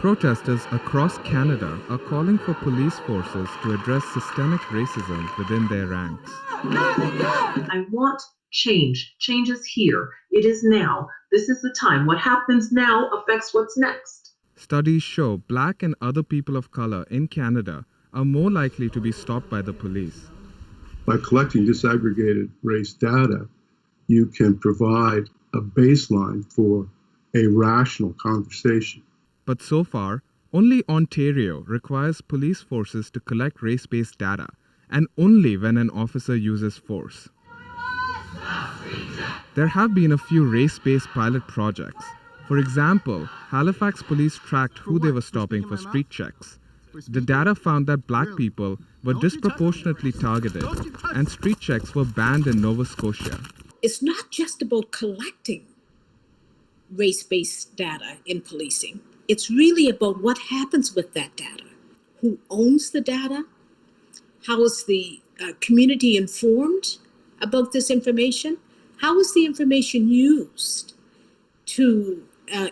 Protesters across Canada are calling for police forces to address systemic racism within their ranks. I want change. Change is here. It is now. This is the time. What happens now affects what's next. Studies show Black and other people of color in Canada are more likely to be stopped by the police. By collecting disaggregated race data, you can provide a baseline for a rational conversation. But so far, only Ontario requires police forces to collect race-based data, and only when an officer uses force. There have been a few race-based pilot projects. For example, Halifax police tracked who they were stopping for street checks. The data found that Black people were disproportionately targeted, and street checks were banned in Nova Scotia. It's not just about collecting race-based data in policing. It's really about what happens with that data. Who owns the data? How is the community informed about this information? How is the information used to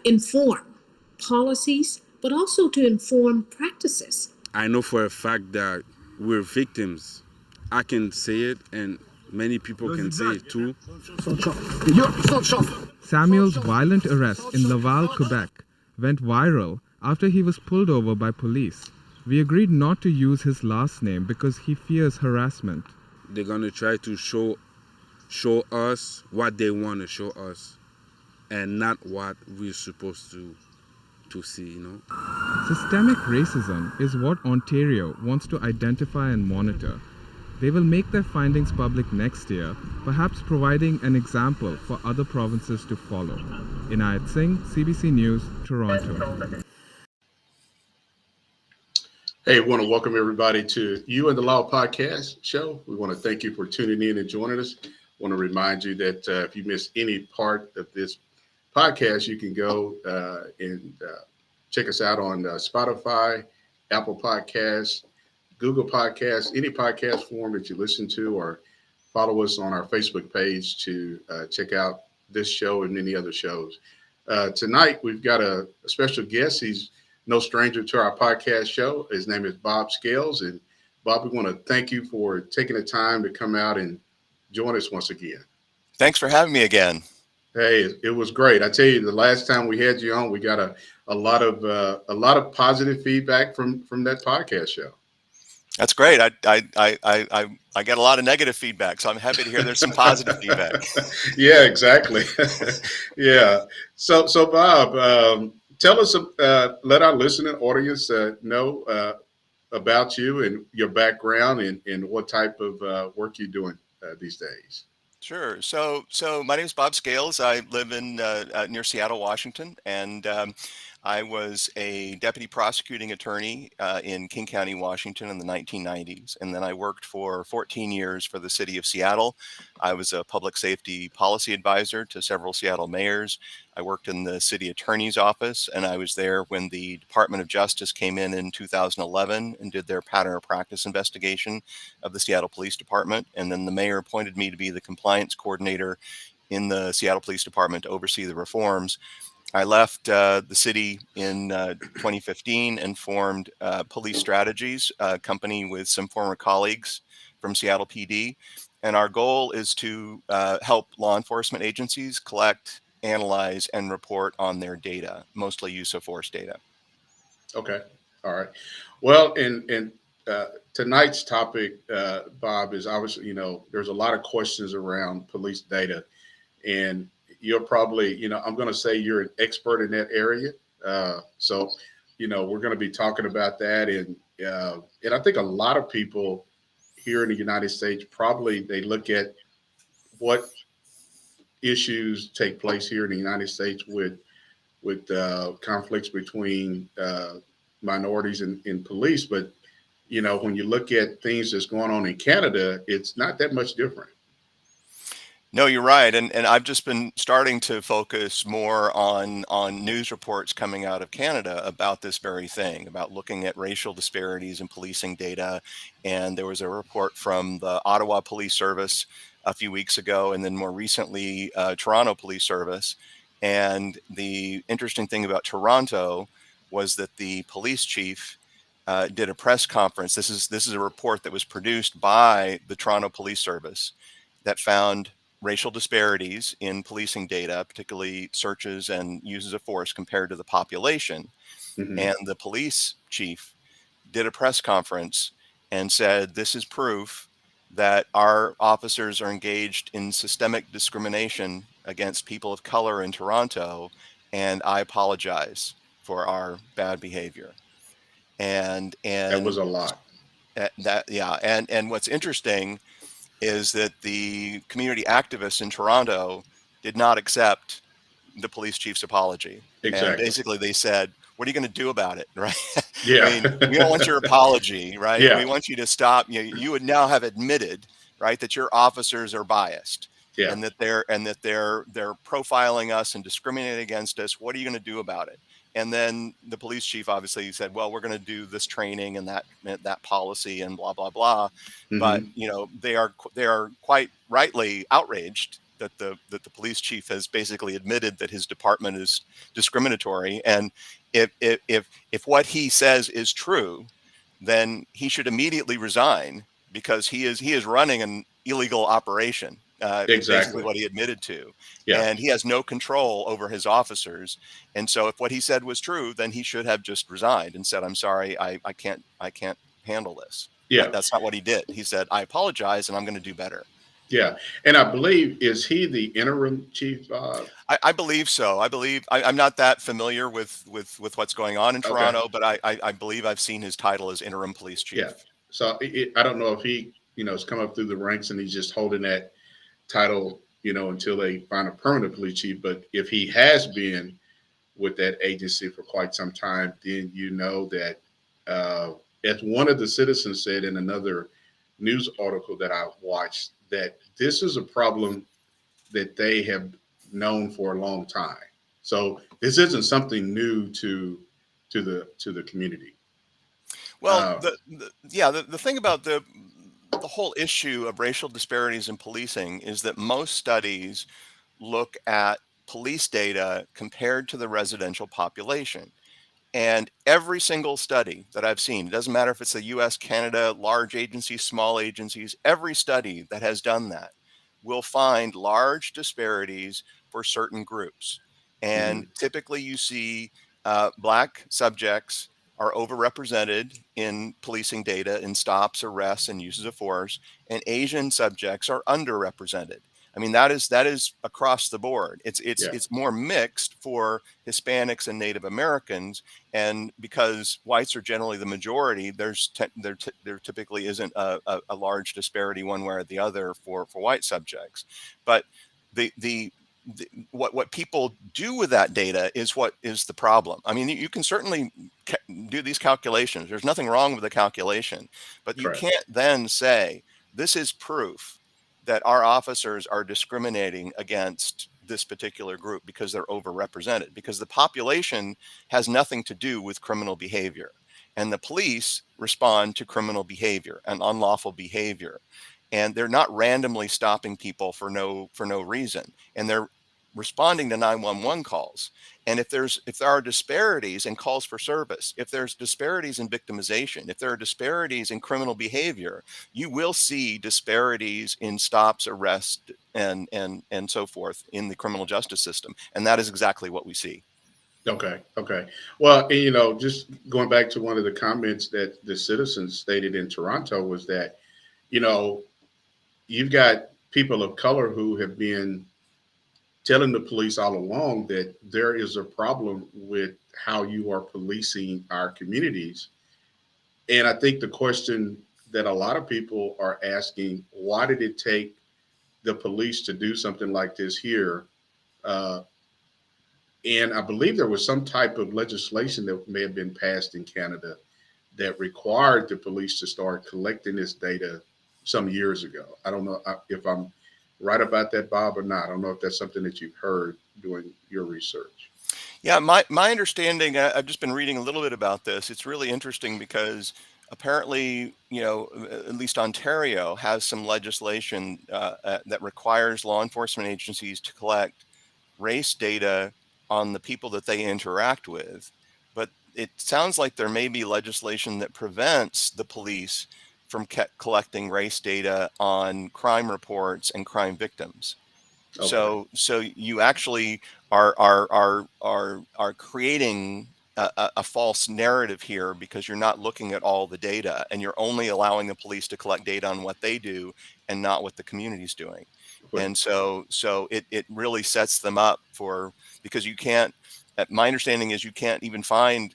inform policies, but also to inform practices? I know for a fact that we're victims. I can say it, and many people can say it too. Samuel's violent arrest in Laval, Quebec, went viral after he was pulled over by police. We agreed not to use his last name because he fears harassment. They're gonna try to show us what they want to show us, and not what we're supposed to see, you know. Systemic racism is what Ontario wants to identify and monitor. They will make their findings public next year, perhaps providing an example for other provinces to follow. Inayat Singh, CBC News, Toronto. Hey, we want to welcome everybody to You and the Law podcast show. We want to thank you for tuning in and joining us. I want to remind you that if you miss any part of this podcast, you can go and check us out on Spotify, Apple Podcasts, Google Podcasts, any podcast form that you listen to, or follow us on our Facebook page to check out this show and many other shows. Tonight, we've got a special guest. He's no stranger to our podcast show. His name is Bob Scales. And Bob, we want to thank you for taking the time to come out and join us once again. Thanks for having me again. Hey, it was great. I tell you, the last time we had you on, we got a lot of positive feedback from that podcast show. That's great. I get a lot of negative feedback, so I'm happy to hear there's some positive feedback. Yeah, exactly. Yeah. So Bob, tell us, let our listening audience know about you and your background and what type of work you're doing these days. Sure. So my name is Bob Scales. I live in near Seattle, Washington, and I was a deputy prosecuting attorney in King County, Washington in the 1990s. And then I worked for 14 years for the city of Seattle. I was a public safety policy advisor to several Seattle mayors. I worked in the city attorney's office, and I was there when the Department of Justice came in 2011 and did their pattern of practice investigation of the Seattle Police Department. And then the mayor appointed me to be the compliance coordinator in the Seattle Police Department to oversee the reforms. I left the city in 2015 and formed Police Strategies, a company with some former colleagues from Seattle PD. And our goal is to help law enforcement agencies collect, analyze, and report on their data, mostly use of force data. Okay. All right. Well, and tonight's topic, Bob, is obviously, there's a lot of questions around police data. And you're probably, I'm going to say you're an expert in that area. So, we're going to be talking about that. And I think a lot of people here in the United States, probably they look at what issues take place here in the United States with conflicts between minorities and police. But, when you look at things that's going on in Canada, it's not that much different. No, you're right. And I've just been starting to focus more on news reports coming out of Canada about this very thing, about looking at racial disparities in policing data. And there was a report from the Ottawa Police Service a few weeks ago, and then more recently, Toronto Police Service. And the interesting thing about Toronto was that the police chief did a press conference. This is a report that was produced by the Toronto Police Service that found racial disparities in policing data, particularly searches and uses of force compared to the population. Mhm. And the police chief did a press conference and said, this is proof that our officers are engaged in systemic discrimination against people of color in Toronto, and I apologize for our bad behavior. And That was a lot. and what's interesting is that the community activists in Toronto did not accept the police chief's apology. And Exactly. basically they said, what are you going to do about it? Right. Yeah. I mean, we don't want your apology, right? Yeah. We want you to stop. You would now have admitted, right, that your officers are biased Yeah. and that they're profiling us and discriminating against us. What are you going to do about it? And then the police chief obviously said, well, we're going to do this training and that policy and blah, blah, blah. But, Mhm. they are quite rightly outraged that the police chief has basically admitted that his department is discriminatory. And if what he says is true, then he should immediately resign, because he is running an illegal operation. Is basically Exactly. what he admitted to. Yeah. And he has no control over his officers. And so if what he said was true, then he should have just resigned and said, I'm sorry, I can't handle this. Yeah. But that's not what he did. He said, I apologize and I'm going to do better. Yeah. And I believe, is he the interim chief? I believe so. I'm not that familiar with what's going on in Okay. Toronto, but I believe I've seen his title as interim police chief. Yeah. So I don't know if he, has come up through the ranks and he's just holding that title, until they find a permanent police chief. But if he has been with that agency for quite some time, then that, as one of the citizens said in another news article that I watched, that this is a problem that they have known for a long time. So this isn't something new to the community. Well, the thing about the whole issue of racial disparities in policing is that most studies look at police data compared to the residential population. And every single study that I've seen, it doesn't matter if it's the US, Canada, large agencies, small agencies, every study that has done that will find large disparities for certain groups. And typically you see Black subjects are overrepresented in policing data in stops, arrests, and uses of force, and Asian subjects are underrepresented. I mean, that is across the board. It's more mixed for Hispanics and Native Americans, and because whites are generally the majority, there typically isn't a large disparity one way or the other for white subjects. But what people do with that data is what is the problem. I mean, you can certainly do these calculations. There's nothing wrong with the calculation, but you can't then say this is proof that our officers are discriminating against this particular group because they're overrepresented, because the population has nothing to do with criminal behavior, and the police respond to criminal behavior and unlawful behavior. And they're not randomly stopping people for no reason, and they're responding to 911 calls. And if there are disparities in calls for service, if there's disparities in victimization, if there are disparities in criminal behavior, you will see disparities in stops, arrests, and so forth in the criminal justice system. And that is exactly what we see. Okay. Well, and, just going back to one of the comments that the citizens stated in Toronto was that, you've got people of color who have been telling the police all along that there is a problem with how you are policing our communities. And I think the question that a lot of people are asking, why did it take the police to do something like this here? And I believe there was some type of legislation that may have been passed in Canada that required the police to start collecting this data some years ago. I don't know if I'm right about that, Bob, or not. I don't know if that's something that you've heard doing your research. Yeah, my understanding, I've just been reading a little bit about this. It's really interesting because apparently, at least Ontario has some legislation that requires law enforcement agencies to collect race data on the people that they interact with. But it sounds like there may be legislation that prevents the police from collecting race data on crime reports and crime victims. Okay. So you actually are creating a false narrative here because you're not looking at all the data, and you're only allowing the police to collect data on what they do and not what the community's doing. Right. And so it really sets them up for, because you can't, my understanding is you can't even find,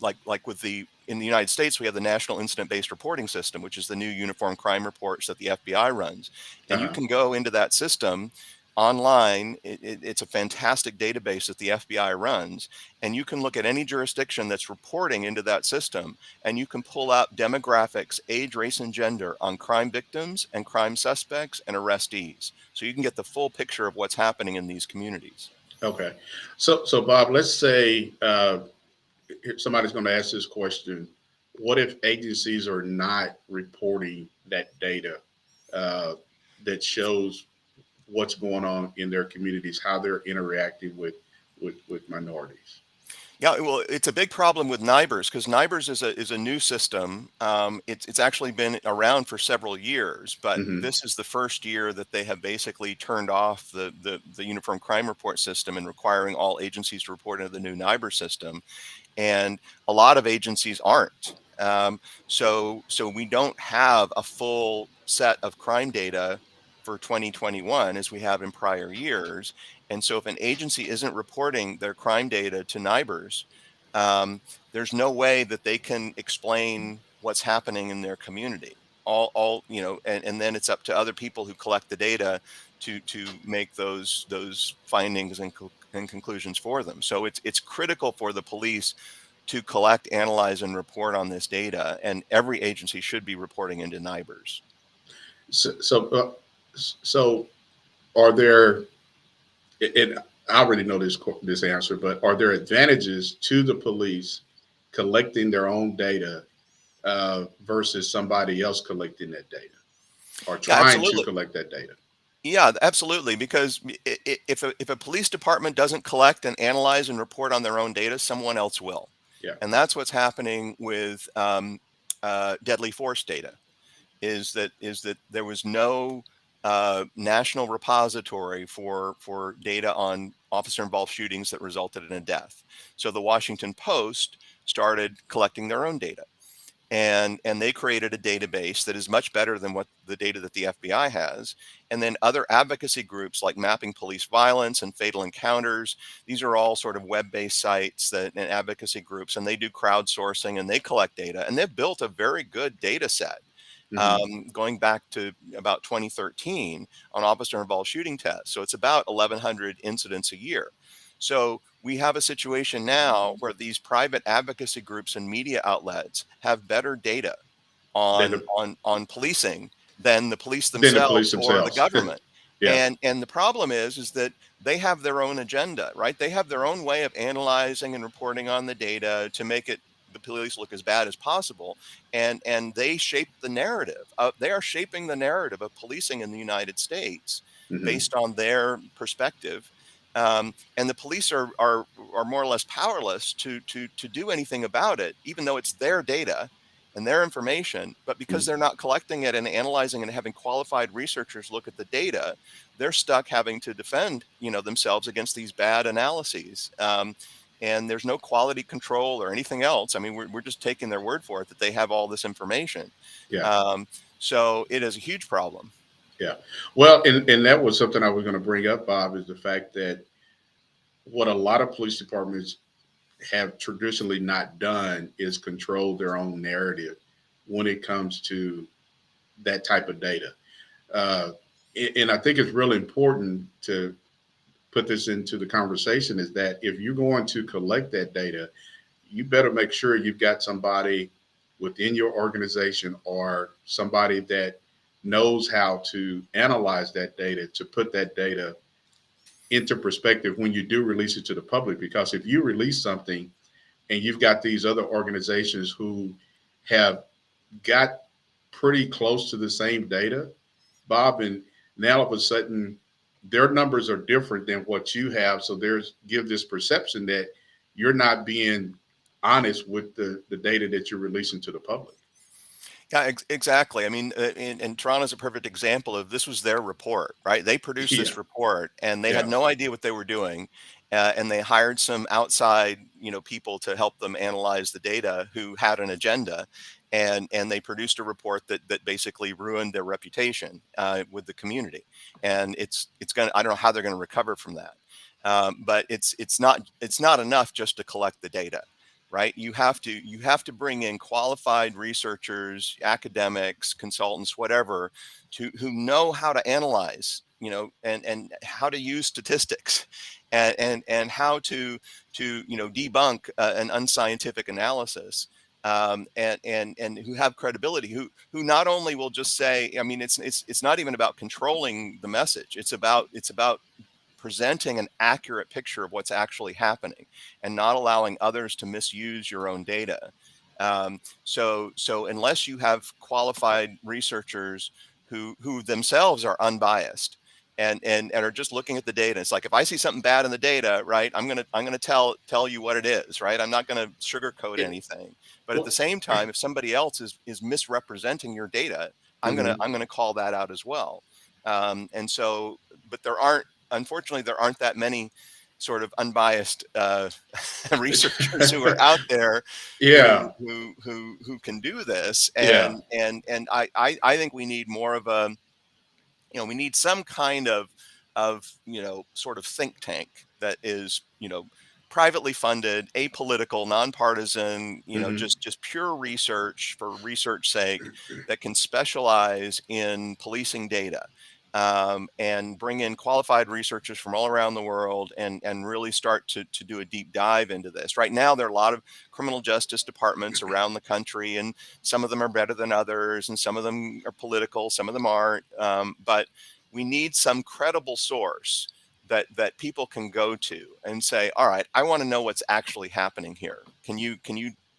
like with in the United States, we have the National Incident-Based Reporting System, which is the new uniform crime reports that the FBI runs. And you can go into that system online. It's a fantastic database that the FBI runs. And you can look at any jurisdiction that's reporting into that system, and you can pull up demographics, age, race, and gender on crime victims and crime suspects and arrestees. So you can get the full picture of what's happening in these communities. Okay. So Bob, let's say somebody's going to ask this question. What if agencies are not reporting that data that shows what's going on in their communities, how they're interacting with minorities? Yeah, well, it's a big problem with NIBRS, because NIBRS is a new system. It's actually been around for several years, but this is the first year that they have basically turned off the Uniform Crime Report system and requiring all agencies to report into the new NIBRS system. And a lot of agencies aren't. So we don't have a full set of crime data for 2021 as we have in prior years. And so if an agency isn't reporting their crime data to NIBRS, there's no way that they can explain what's happening in their community. And then it's up to other people who collect the data to make those findings and conclusions for them. So it's critical for the police to collect, analyze, and report on this data, and every agency should be reporting into NIBRS. So are there, and I already know this answer, but are there advantages to the police collecting their own data versus somebody else collecting that data or trying to collect that data? Yeah, absolutely. Because if a police department doesn't collect and analyze and report on their own data, someone else will. Yeah. And that's what's happening with deadly force data. Is that there was no national repository for data on officer-involved shootings that resulted in a death. So the Washington Post started collecting their own data. And they created a database that is much better than what the data that the FBI has. And then other advocacy groups like Mapping Police Violence and Fatal Encounters, these are all sort of web-based sites and advocacy groups, and they do crowdsourcing and they collect data. And they've built a very good data set going back to about 2013 on officer-involved shooting tests. So it's about 1,100 incidents a year. So we have a situation now where these private advocacy groups and media outlets have better data on policing than the police themselves or the government. Yeah. And the problem is that they have their own agenda, right? They have their own way of analyzing and reporting on the data to make the police look as bad as possible. And they shape the narrative. They are shaping the narrative of policing in the United States based on their perspective. And the police are more or less powerless to do anything about it, even though it's their data and their information. But because they're not collecting it and analyzing and having qualified researchers look at the data, they're stuck having to defend, themselves against these bad analyses. And there's no quality control or anything else. I mean, we're just taking their word for it that they have all this information. Yeah. So it is a huge problem. Yeah. Well, and that was something I was going to bring up, Bob, is the fact that what a lot of police departments have traditionally not done is control their own narrative when it comes to that type of data. And I think it's really important to put this into the conversation is that if you're going to collect that data, you better make sure you've got somebody within your organization or somebody that knows how to analyze that data to put that data into perspective when you do release it to the public. Because if you release something and you've got these other organizations who have got pretty close to the same data, Bob, and now all of a sudden their numbers are different than what you have. So give this perception that you're not being honest with the data that you're releasing to the public. Yeah, exactly. I mean, and Toronto's a perfect example of this was their report, right? They produced Yeah, this report and they had yeah, no idea what they were doing. And they hired some outside, people to help them analyze the data who had an agenda. And they produced a report that basically ruined their reputation with the community. And I don't know how they're going to recover from that. But it's not enough just to collect the data, right? You have to bring in qualified researchers, academics, consultants, whatever, who know how to analyze, and how to use statistics, and how to debunk an unscientific analysis, and who have credibility, who not only will just say, I mean, it's not even about controlling the message. It's about presenting an accurate picture of what's actually happening and not allowing others to misuse your own data. So unless you have qualified researchers who themselves are unbiased and are just looking at the data, it's like, if I see something bad in the data, right, I'm gonna tell you what it is, right? I'm not gonna sugarcoat anything. But at the same time, if somebody else is misrepresenting your data, I'm gonna call that out as well. But unfortunately, there aren't that many sort of unbiased researchers who are out there yeah, who can do this. yeah, And I think we need more of a, we need some kind of sort of think tank that is, privately funded, apolitical, nonpartisan, just pure research for research sake, that can specialize in policing data, and bring in qualified researchers from all around the world, and really start to do a deep dive into this. Right now, there are a lot of criminal justice departments around the country, and some of them are better than others, and some of them are political, some of them aren't. But we need some credible source that people can go to and say, all right, I want to know what's actually happening here. Can you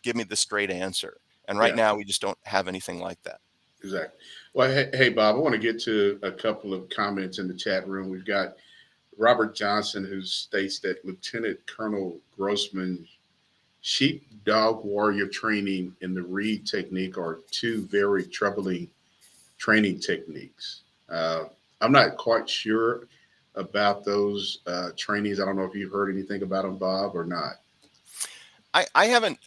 give me the straight answer? And right yeah, now, we just don't have anything like that. exactly. Well, hey, Bob, I want to get to a couple of comments in the chat room. We've got Robert Johnson, who states that Lieutenant Colonel Grossman sheepdog warrior training and the Reed technique are two very troubling training techniques. I'm not quite sure about those trainings. I don't know if you've heard anything about them, Bob, or not. I haven't,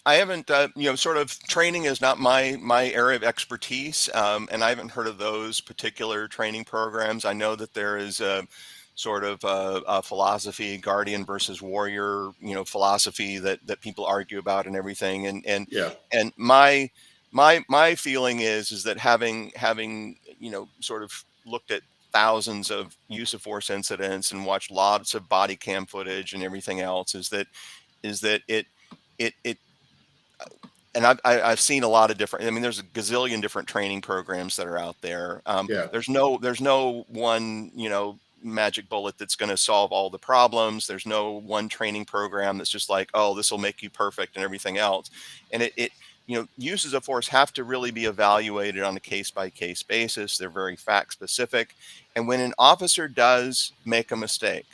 sort of, training is not my area of expertise. And I haven't heard of those particular training programs. I know that there is a sort of a philosophy, guardian versus warrior, philosophy that people argue about and everything. Yeah, And my feeling is that having, sort of looked at thousands of use of force incidents and watched lots of body cam footage and everything else, is that it and I've seen a lot of different, I mean, there's a gazillion different training programs that are out there. yeah, There's no one, magic bullet that's going to solve all the problems. There's no one training program that's just like, oh, this will make you perfect and everything else. And uses of force have to really be evaluated on a case-by-case basis. They're very fact-specific. And when an officer does make a mistake,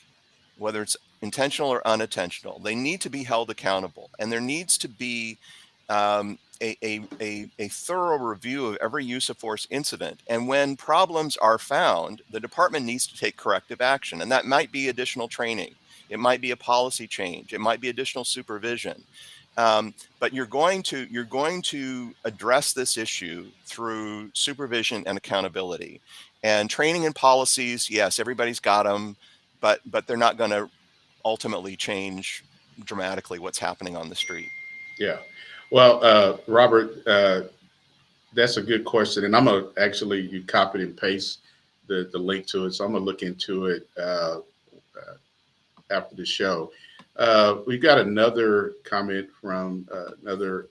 whether it's intentional or unintentional, they need to be held accountable. And there needs to be a thorough review of every use of force incident. And when problems are found, the department needs to take corrective action. And that might be additional training. It might be a policy change. It might be additional supervision. But you're going to address this issue through supervision and accountability. And training and policies, yes, everybody's got them, but they're not going to ultimately change dramatically what's happening on the street. yeah. Well, Robert, that's a good question, and I'm gonna actually you copy and paste the link to it, so I'm gonna look into it after the show. We've got another comment from another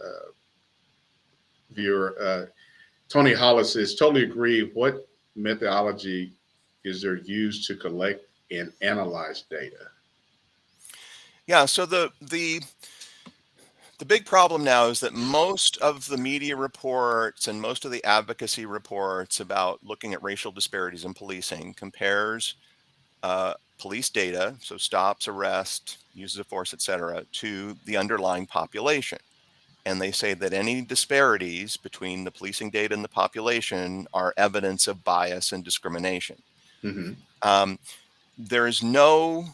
viewer. Tony Hollis says, totally agree. What methodology is there used to collect and analyze data? Yeah, so the big problem now is that most of the media reports and most of the advocacy reports about looking at racial disparities in policing compares police data, so stops, arrests, uses of force, etc., to the underlying population. And they say that any disparities between the policing data and the population are evidence of bias and discrimination. Hmm. There is no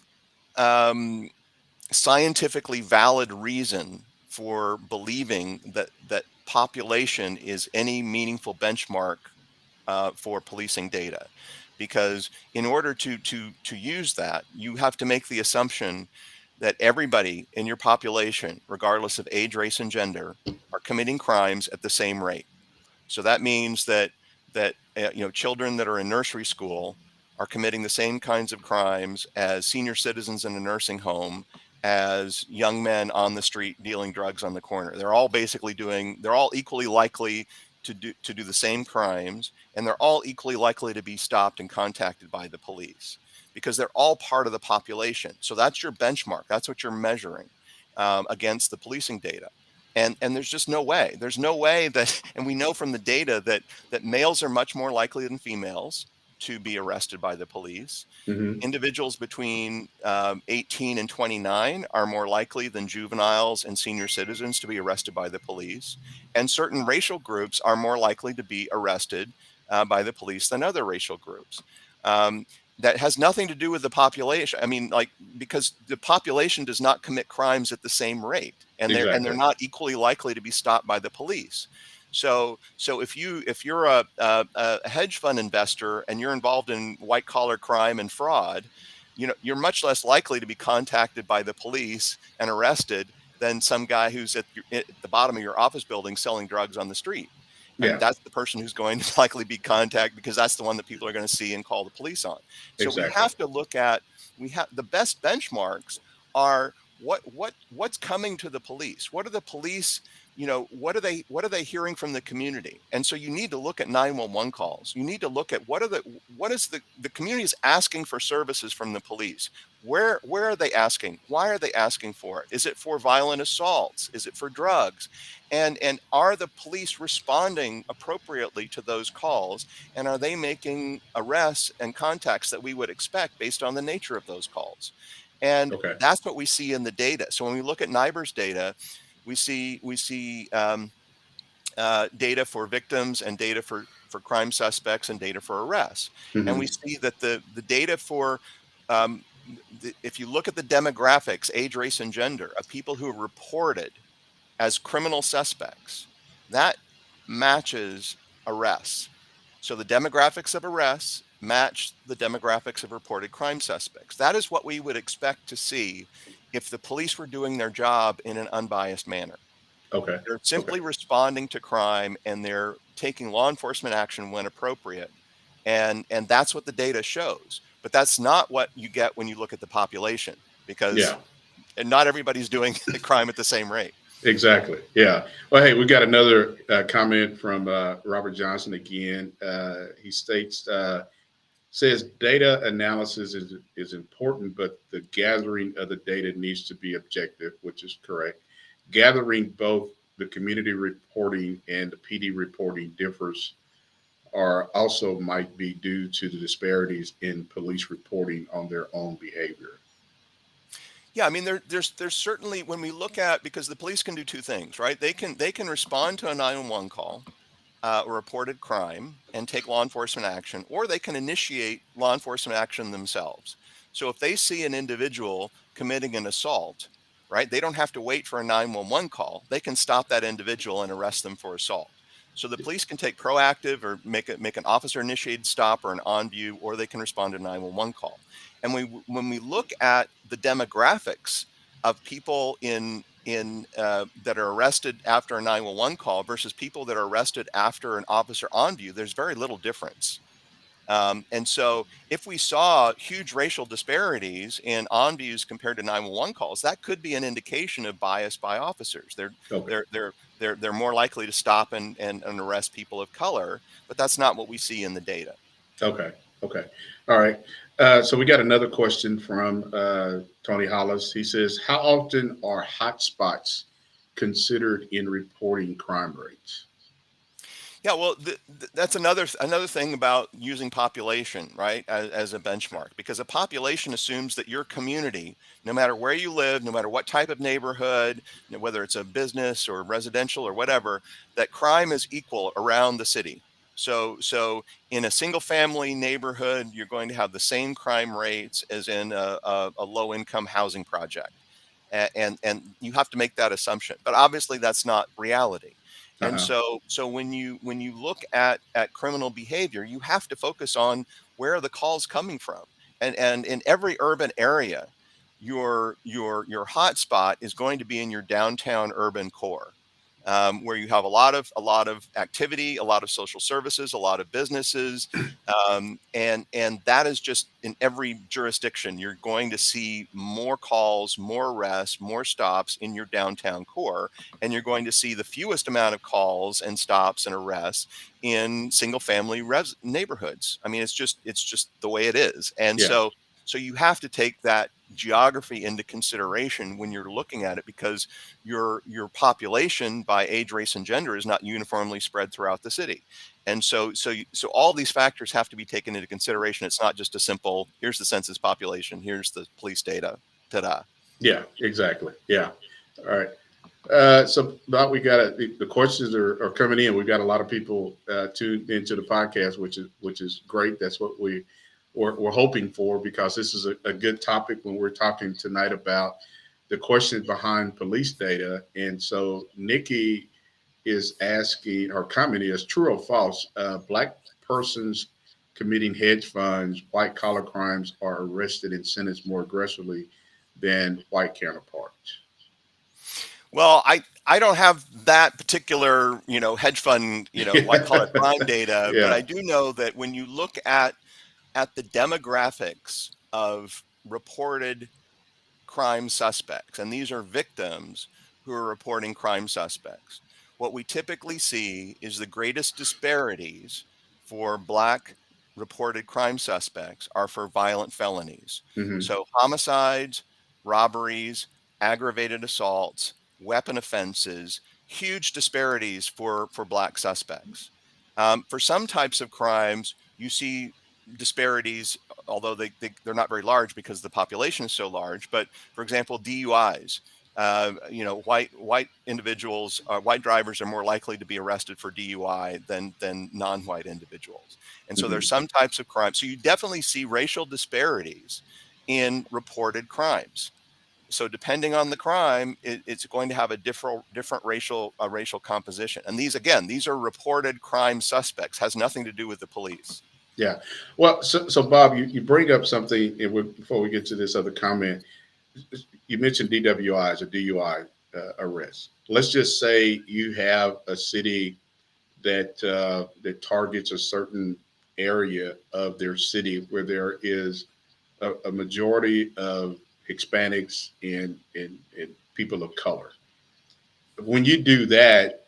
scientifically valid reason for believing that population is any meaningful benchmark for policing data, because in order to use that, you have to make the assumption that everybody in your population, regardless of age, race, and gender, are committing crimes at the same rate. So that means that children that are in nursery school are committing the same kinds of crimes as senior citizens in a nursing home, as young men on the street dealing drugs on the corner. They're all equally likely to do the same crimes, and they're all equally likely to be stopped and contacted by the police because they're all part of the population. So that's your benchmark. That's what you're measuring against the policing data. And there's just no way. There's no way that, and we know from the data that males are much more likely than females to be arrested by the police. Hmm. Individuals between 18 and 29 are more likely than juveniles and senior citizens to be arrested by the police. And certain racial groups are more likely to be arrested by the police than other racial groups. That has nothing to do with the population. I mean, because the population does not commit crimes at the same rate, and they're Exactly. not equally likely to be stopped by the police. So if you're a hedge fund investor and you're involved in white collar crime and fraud, you're much less likely to be contacted by the police and arrested than some guy who's at the bottom of your office building selling drugs on the street. I mean, Yeah. that's the person who's going to likely be contacted because that's the one that people are going to see and call the police on. So we Exactly. have to look at, the best benchmarks are what's coming to the police. What are the police, what are they hearing from the community? And so you need to look at 911 calls. You need to look at what is the community is asking for services from the police. Where are they asking? Why are they asking for it? Is it for violent assaults? Is it for drugs? And are the police responding appropriately to those calls? And are they making arrests and contacts that we would expect based on the nature of those calls? And Okay. that's what we see in the data. So when we look at NIBR's data, we see data for victims and data for crime suspects and data for arrests. Hmm. And we see that the data for if you look at the demographics, age, race, and gender of people who are reported as criminal suspects, that matches arrests. So the demographics of arrests match the demographics of reported crime suspects. That is what we would expect to see if the police were doing their job in an unbiased manner. Okay. They're simply responding to crime and they're taking law enforcement action when appropriate. And that's what the data shows. But that's not what you get when you look at the population, because Yeah. not everybody's doing the crime at the same rate. Exactly. Yeah. Well, hey, we got another comment from Robert Johnson again. He states, says data analysis is important, but the gathering of the data needs to be objective, which is correct. Gathering both the community reporting and the PD reporting differs, or also might be due to the disparities in police reporting on their own behavior. Yeah, I mean, there's certainly, when we look at, because the police can do two things, right? They can respond to a 911 call, a reported crime, and take law enforcement action, or they can initiate law enforcement action themselves. So if they see an individual committing an assault, right, they don't have to wait for a 911 call. They can stop that individual and arrest them for assault. So the police can take proactive or make an officer initiated stop or an on view, or they can respond to a 911 call. And when we look at the demographics of people that are arrested after a 911 call versus people that are arrested after an officer on view, there's very little difference. And so if we saw huge racial disparities in on views compared to 911 calls, that could be an indication of bias by officers. Okay. They're more likely to stop and arrest people of color, but that's not what we see in the data. Okay. Okay. All right. So we got another question from Tony Hollis. He says, how often are hotspots considered in reporting crime rates? Yeah, well, that's another thing about using population, right, as a benchmark, because a population assumes that your community, no matter where you live, no matter what type of neighborhood, whether it's a business or residential or whatever, that crime is equal around the city. So in a single family neighborhood, you're going to have the same crime rates as in a low income housing project. And you have to make that assumption, but obviously that's not reality. And Uh-huh. so when you look at criminal behavior, you have to focus on where are the calls coming from. And in every urban area, your hot spot is going to be in your downtown urban core, where you have a lot of activity, a lot of social services, a lot of businesses, and that is just in every jurisdiction. You're going to see more calls, more arrests, more stops in your downtown core, and you're going to see the fewest amount of calls and stops and arrests in single family neighborhoods. I mean, it's just the way it is. And Yeah. so you have to take that geography into consideration when you're looking at it, because your population by age, race, and gender is not uniformly spread throughout the city. And so all these factors have to be taken into consideration. It's not just a simple, here's the census population, here's the police data, ta-da. Yeah. Exactly. Yeah. All right. So now we got the questions are coming in. We've got a lot of people tuned into the podcast, which is great. That's what we're hoping for, because this is a good topic when we're talking tonight about the questions behind police data. And so Nikki is asking, or comment is, true or false? Black persons committing hedge funds, white collar crimes are arrested and sentenced more aggressively than white counterparts. Well, I don't have that particular, hedge fund, white collar crime data, but Yeah. I do know that when you look at the demographics of reported crime suspects, and these are victims who are reporting crime suspects, what we typically see is the greatest disparities for Black reported crime suspects are for violent felonies. Hmm. So homicides, robberies, aggravated assaults, weapon offenses, huge disparities for Black suspects. For some types of crimes, you see disparities, although they're not very large because the population is so large. But for example, DUIs, white individuals, white drivers are more likely to be arrested for DUI than non-white individuals. And so Hmm. there's some types of crimes. So you definitely see racial disparities in reported crimes. So depending on the crime, it's going to have a different racial composition. And these are reported crime suspects. Has nothing to do with the police. Yeah. Well, so Bob, you bring up something, and before we get to this other comment, you mentioned DWIs or DUI arrests. Let's just say you have a city that targets a certain area of their city where there is a majority of Hispanics and people of color. When you do that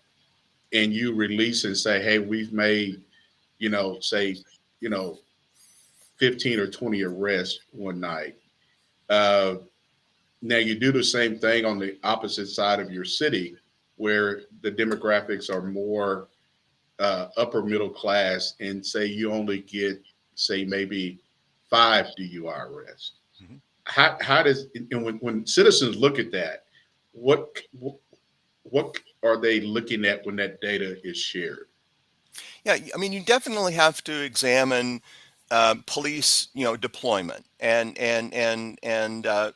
and you release and say, "Hey, we've made, say, you know, 15 or 20 arrests one night." Uh, Now you do the same thing on the opposite side of your city, where the demographics are more upper middle class, and say you only get, say, maybe 5 DUI arrests. Mhm. How does, and when citizens look at that, what what are they looking at when that data is shared? Yeah, I mean, you definitely have to examine police, deployment, and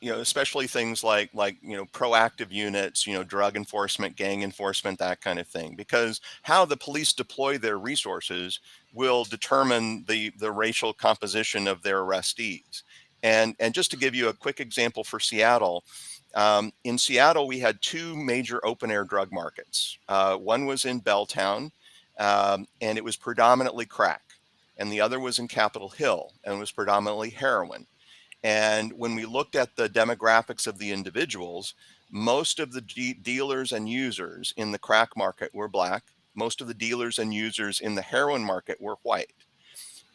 especially things like proactive units, drug enforcement, gang enforcement, that kind of thing, because how the police deploy their resources will determine the racial composition of their arrestees. And just to give you a quick example for Seattle. In Seattle, we had two major open air drug markets. One was in Belltown, and it was predominantly crack. And the other was in Capitol Hill and was predominantly heroin. And when we looked at the demographics of the individuals, most of the dealers and users in the crack market were Black. Most of the dealers and users in the heroin market were white.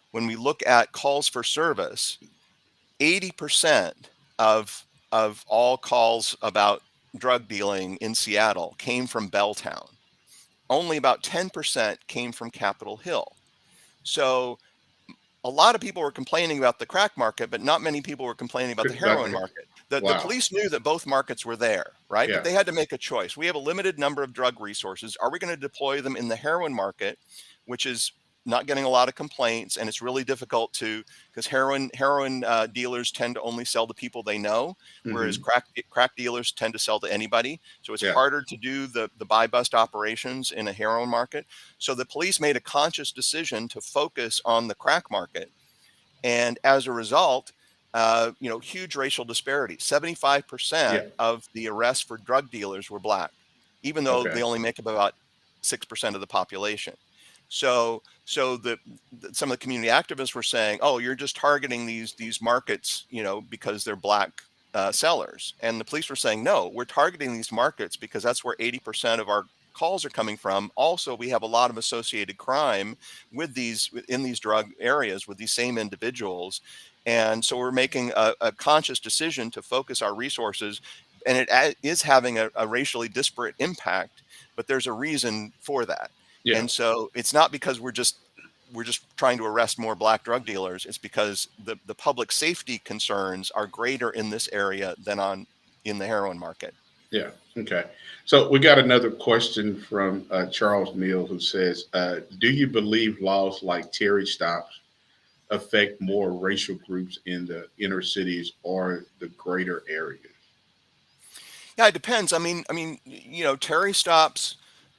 When we look at calls for service, 80% of all calls about drug dealing in Seattle came from Belltown. only about 10% came from Capitol Hill. So a lot of people were complaining about the crack market, but not many people were complaining about the About heroin the, market. The wow. police knew that both markets were there, right? But Yeah. they had to make a choice. We have a limited number of drug resources. Are we going to deploy them in the heroin market, which is not getting a lot of complaints, and it's really difficult to, because heroin dealers tend to only sell to people they know, whereas Hmm. crack dealers tend to sell to anybody. So it's Yeah. harder to do the buy bust operations in a heroin market. So the police made a conscious decision to focus on the crack market, and as a result, huge racial disparity. 75% Yeah. of the arrests for drug dealers were black, even though Okay. they only make up about 6% of the population. So some of the community activists were saying, "Oh, you're just targeting these markets, because they're black sellers." And the police were saying, "No, we're targeting these markets because that's where 80% of our calls are coming from. Also, we have a lot of associated crime in these drug areas with these same individuals, and so we're making a conscious decision to focus our resources, and is having a racially disparate impact, but there's a reason for that." Yeah. And so it's not because we're just trying to arrest more black drug dealers. It's because the public safety concerns are greater in this area than in the heroin market. Yeah. Okay. So we got another question from Charles Neal, who says, "Do you believe laws like Terry stops affect more racial groups in the inner cities or the greater areas?" Yeah, it depends. Terry stops.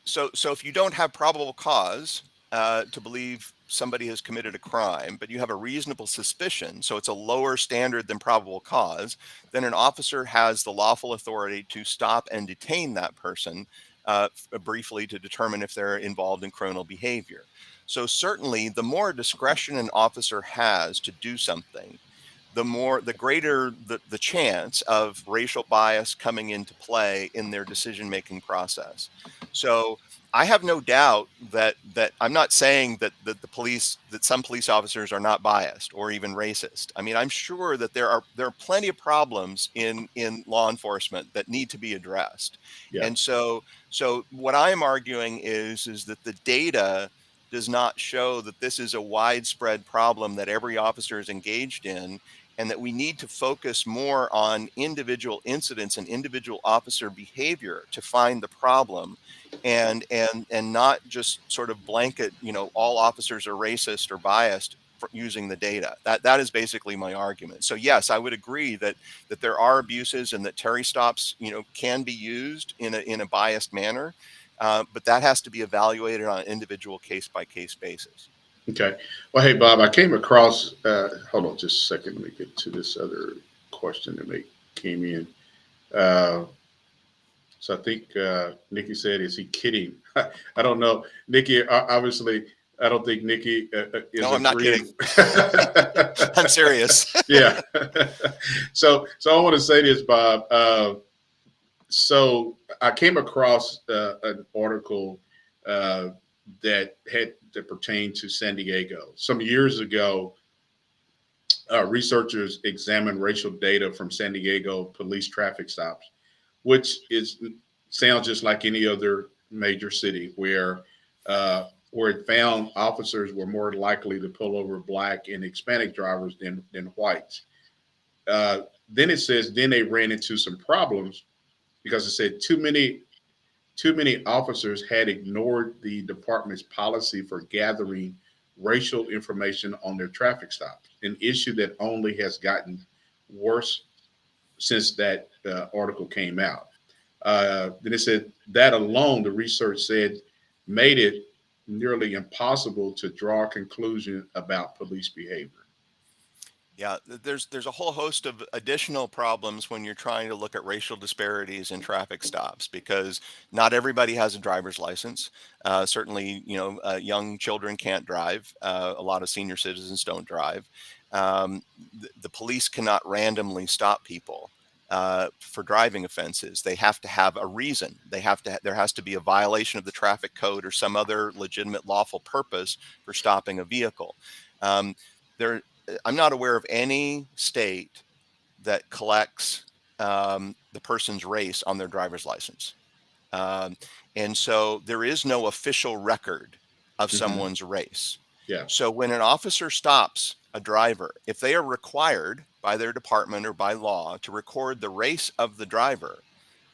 So if you don't have probable cause to believe somebody has committed a crime, but you have a reasonable suspicion, so it's a lower standard than probable cause, then an officer has the lawful authority to stop and detain that person briefly to determine if they're involved in criminal behavior. So certainly, the more discretion an officer has to do something, the greater the chance of racial bias coming into play in their decision making process. So I have no doubt that I'm not saying that some police officers are not biased or even racist. I mean, I'm sure that there are plenty of problems in law enforcement that need to be addressed. Yeah. And so what I am arguing is that the data does not show that this is a widespread problem that every officer is engaged in, and that we need to focus more on individual incidents and individual officer behavior to find the problem, and not just sort of blanket, all officers are racist or biased for using the data. That is basically my argument. So yes, I would agree that there are abuses and that Terry stops, can be used in a biased manner, but that has to be evaluated on an individual case by case basis. Okay. Well, hey, Bob, I came across, hold on just a second. Let me get to this other question that came in. Uh, so I think Nikki said, "Is he kidding?" I don't know. Nikki, obviously, I don't think Nikki is No, I'm not agreeing. kidding. I'm serious. Yeah. So I want to say this, Bob. So I came across an article uh, that pertained to San Diego. Some years ago, researchers examined racial data from San Diego police traffic stops, which sounds just like any other major city where it found officers were more likely to pull over black and Hispanic drivers than whites. Then it says then they ran into some problems because it said too many officers had ignored the department's policy for gathering racial information on their traffic stops, an issue that only has gotten worse since that article came out. Then it said that alone, the research said, made it nearly impossible to draw a conclusion about police behavior. Yeah, there's a whole host of additional problems when you're trying to look at racial disparities in traffic stops, because not everybody has a driver's license. Certainly, young children can't drive. A lot of senior citizens don't drive. The police cannot randomly stop people for driving offenses. They have to have a reason. There has to be a violation of the traffic code or some other legitimate lawful purpose for stopping a vehicle. There I'm not aware of any state that collects the person's race on their driver's license. And so there is no official record of Mhm. someone's race. Yeah. So when an officer stops a driver, if they are required by their department or by law to record the race of the driver,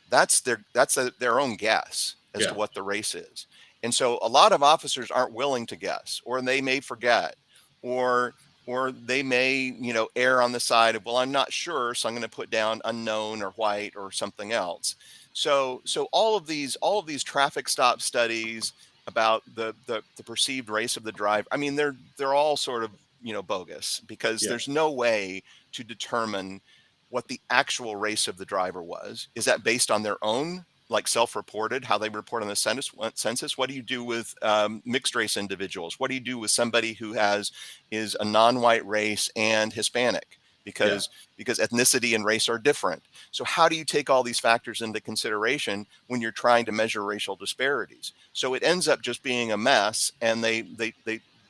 that's their own guess as to Yeah. what the race is. And so a lot of officers aren't willing to guess, or they may forget, or they may, err on the side of, well, I'm not sure, so I'm going to put down unknown or white or something else. So all of these traffic stop studies about the perceived race of the driver, I mean, they're all sort of, bogus, because Yeah. there's no way to determine what the actual race of the driver was. Is that based on their own, like self-reported, how they report on the census? What do you do with mixed race individuals? What do you do with somebody who is a non-white race and Hispanic? Because ethnicity and race are different. So how do you take all these factors into consideration when you're trying to measure racial disparities? So it ends up just being a mess, and they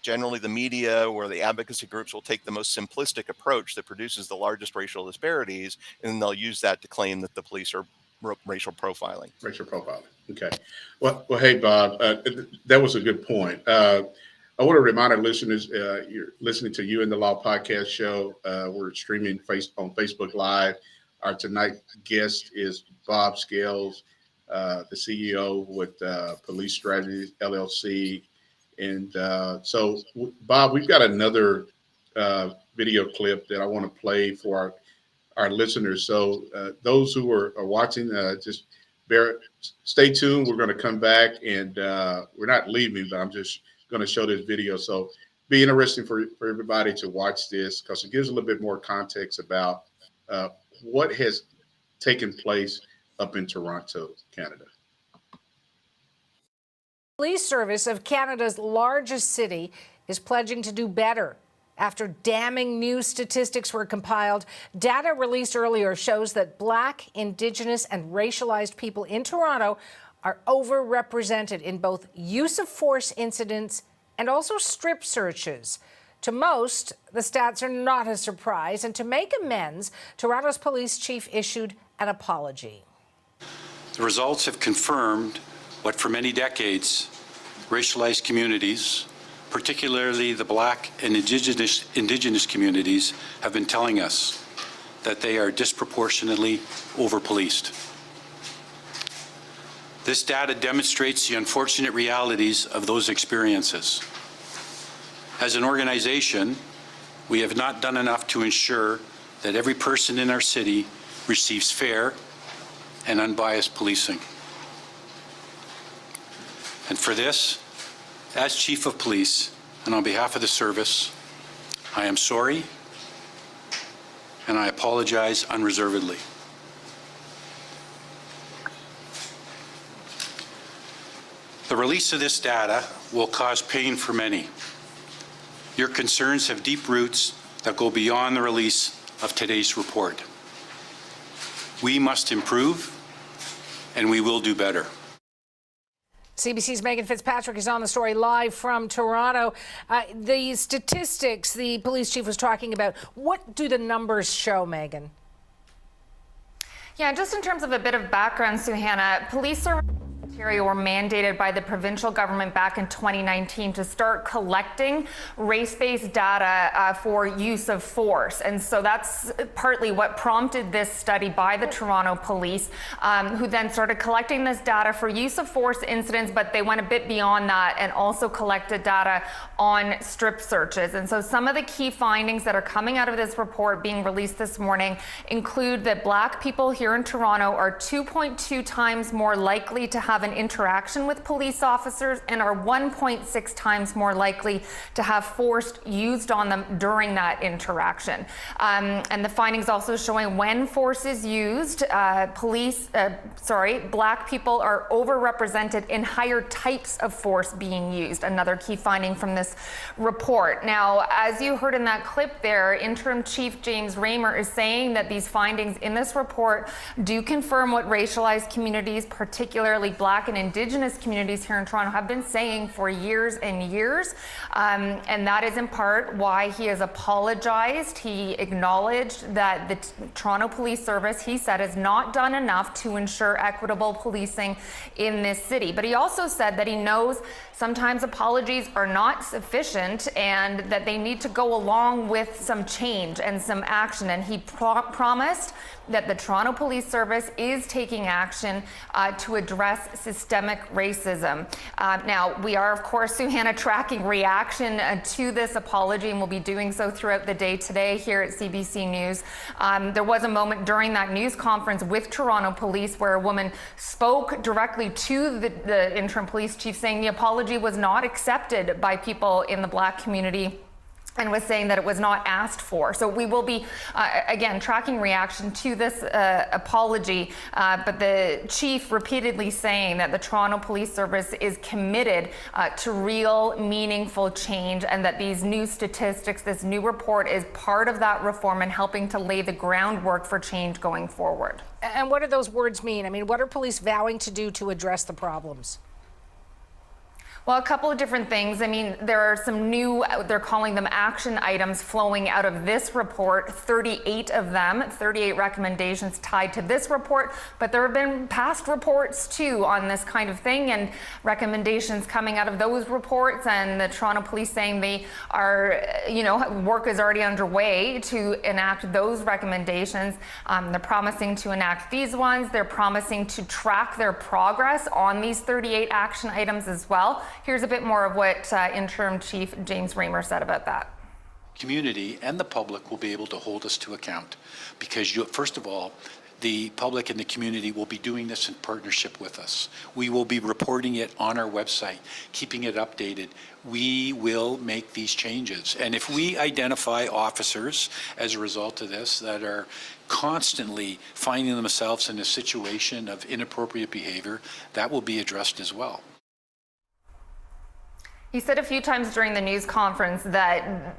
generally, the media or the advocacy groups will take the most simplistic approach that produces the largest racial disparities, and they'll use that to claim that the police are racial profiling. Racial profiling. Okay. Well, hey, Bob, that was a good point. I want to remind our listeners, you're listening to You in the Law podcast show. We're streaming on Facebook Live. Our tonight guest is Bob Scales, the CEO with Police Strategies LLC. And so, Bob, we've got another video clip that I want to play for our listeners. So those who are watching, just stay tuned. We're going to come back, and we're not leaving, but I'm just going to show this video. So be interesting for everybody to watch this, because it gives a little bit more context about what has taken place up in Toronto, Canada. Police Service of Canada's largest city is pledging to do better. After damning new statistics were compiled, data released earlier shows that Black, Indigenous, and racialized people in Toronto are overrepresented in both use of force incidents and also strip searches. To most, the stats are not a surprise, and to make amends, Toronto's police chief issued an apology. The results have confirmed what for many decades racialized communities, particularly the Black and Indigenous communities, have been telling us, that they are disproportionately over-policed. This data demonstrates the unfortunate realities of those experiences. As an organization, we have not done enough to ensure that every person in our city receives fair and unbiased policing. And for this, as Chief of Police, and on behalf of the service, I am sorry, and I apologize unreservedly. The release of this data will cause pain for many. Your concerns have deep roots that go beyond the release of today's report. We must improve, and we will do better. CBC's Megan Fitzpatrick is on the story live from Toronto. The statistics the police chief was talking about, what do the numbers show, Megan? Yeah, just in terms of a bit of background, Suhana, police services in Ontario were mandated by the provincial government back in 2019 to start collecting race-based data for use of force. And so that's partly what prompted this study by the Toronto Police, who then started collecting this data for use of force incidents, but they went a bit beyond that and also collected data on strip searches. And so some of the key findings that are coming out of this report being released this morning include that Black people here in Toronto are 2.2 times more likely to have an interaction with police officers and are 1.6 times more likely to have force used on them during that interaction. And the findings also showing when force is used, Black people are overrepresented in higher types of force being used, another key finding from this report. Now, as you heard in that clip there, Interim Chief James Raymer is saying that these findings in this report do confirm what racialized communities, particularly Black Black and Indigenous communities here in Toronto have been saying for years and years. And that is in part why he has apologized. He acknowledged that the Toronto Police Service, he said, has not done enough to ensure equitable policing in this city. But he also said that he knows sometimes apologies are not sufficient and that they need to go along with some change and some action. And he promised that the Toronto Police Service is taking action to address systemic racism. Now, we are, of course, Suhana, tracking reaction to this apology, and we'll be doing so throughout the day today here at CBC News. There was a moment during that news conference with Toronto Police where a woman spoke directly to the interim police chief, saying the apology was not accepted by people in the Black community and was saying that it was not asked for. So we will be, again, tracking reaction to this apology, but the chief repeatedly saying that the Toronto Police Service is committed to real, meaningful change, and that these new statistics, this new report is part of that reform and helping to lay the groundwork for change going forward. And what do those words mean? I mean, what are police vowing to do to address the problems? Well, a couple of different things. I mean, there are some new, they're calling them action items flowing out of this report, 38 of them, 38 recommendations tied to this report, but there have been past reports too on this kind of thing and recommendations coming out of those reports, and the Toronto Police saying they are, work is already underway to enact those recommendations. They're promising to enact these ones. They're promising to track their progress on these 38 action items as well. Here's a bit more of what Interim Chief James Raymer said about that. Community and the public will be able to hold us to account because, first of all, the public and the community will be doing this in partnership with us. We will be reporting it on our website, keeping it updated. We will make these changes. And if we identify officers as a result of this that are constantly finding themselves in a situation of inappropriate behavior, that will be addressed as well. He said a few times during the news conference that